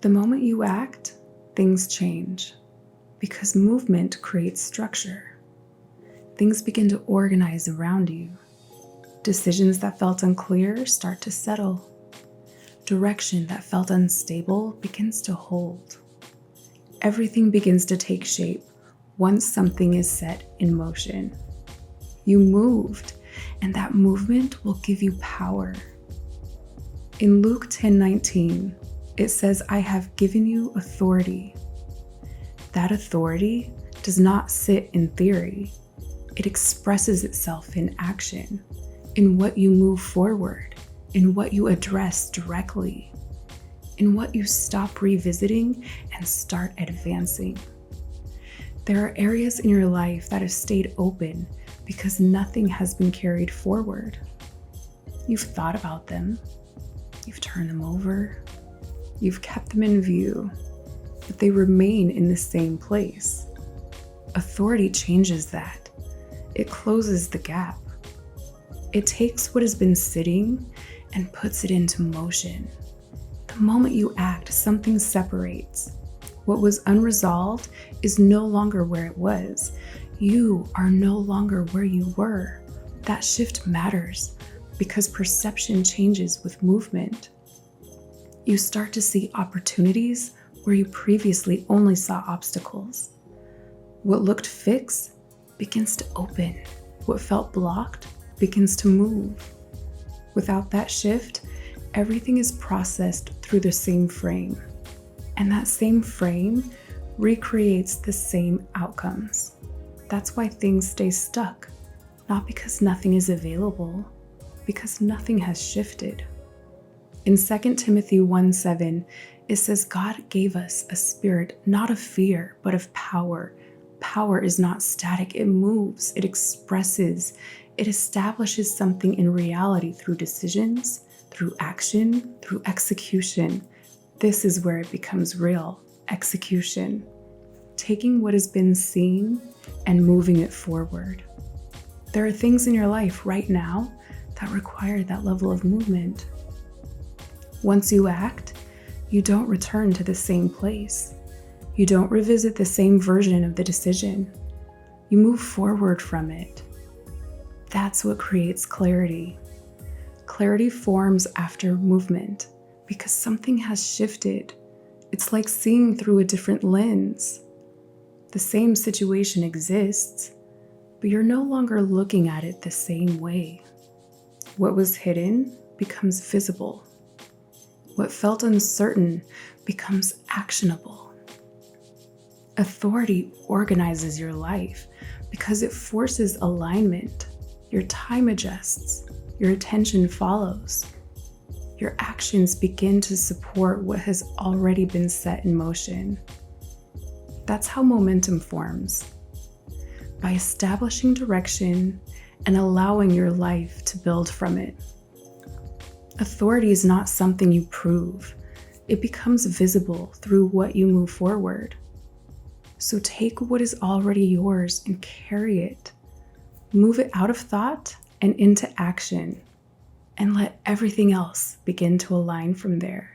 The moment you act, things change because movement creates structure. Things begin to organize around you. Decisions that felt unclear start to settle. Direction that felt unstable begins to hold. Everything begins to take shape once something is set in motion. You moved, and that movement will give you power. In Luke 10:19, it says, "I have given you authority." That authority does not sit in theory. It expresses itself in action, in what you move forward, in what you address directly, in what you stop revisiting and start advancing. There are areas in your life that have stayed open because nothing has been carried forward. You've thought about them, you've turned them over, you've kept them in view, but they remain in the same place. Authority changes that. It closes the gap. It takes what has been sitting and puts it into motion. The moment you act, something separates. What was unresolved is no longer where it was. You are no longer where you were. That shift matters because perception changes with movement. You start to see opportunities where you previously only saw obstacles. What looked fixed begins to open. What felt blocked begins to move. Without that shift, everything is processed through the same frame. And that same frame recreates the same outcomes. That's why things stay stuck, not because nothing is available, because nothing has shifted. In 2 Timothy 1:7, it says, "God gave us a spirit not of fear, but of power." Power is not static, it moves, it expresses, it establishes something in reality through decisions, through action, through execution. This is where it becomes real, execution. Taking what has been seen and moving it forward. There are things in your life right now that require that level of movement. Once you act, you don't return to the same place. You don't revisit the same version of the decision. You move forward from it. That's what creates clarity. Clarity forms after movement because something has shifted. It's like seeing through a different lens. The same situation exists, but you're no longer looking at it the same way. What was hidden becomes visible. What felt uncertain becomes actionable. Authority organizes your life because it forces alignment. Your time adjusts, your attention follows. Your actions begin to support what has already been set in motion. That's how momentum forms. By establishing direction and allowing your life to build from it. Authority is not something you prove. It becomes visible through what you move forward. So take what is already yours and carry it. Move it out of thought and into action, and let everything else begin to align from there.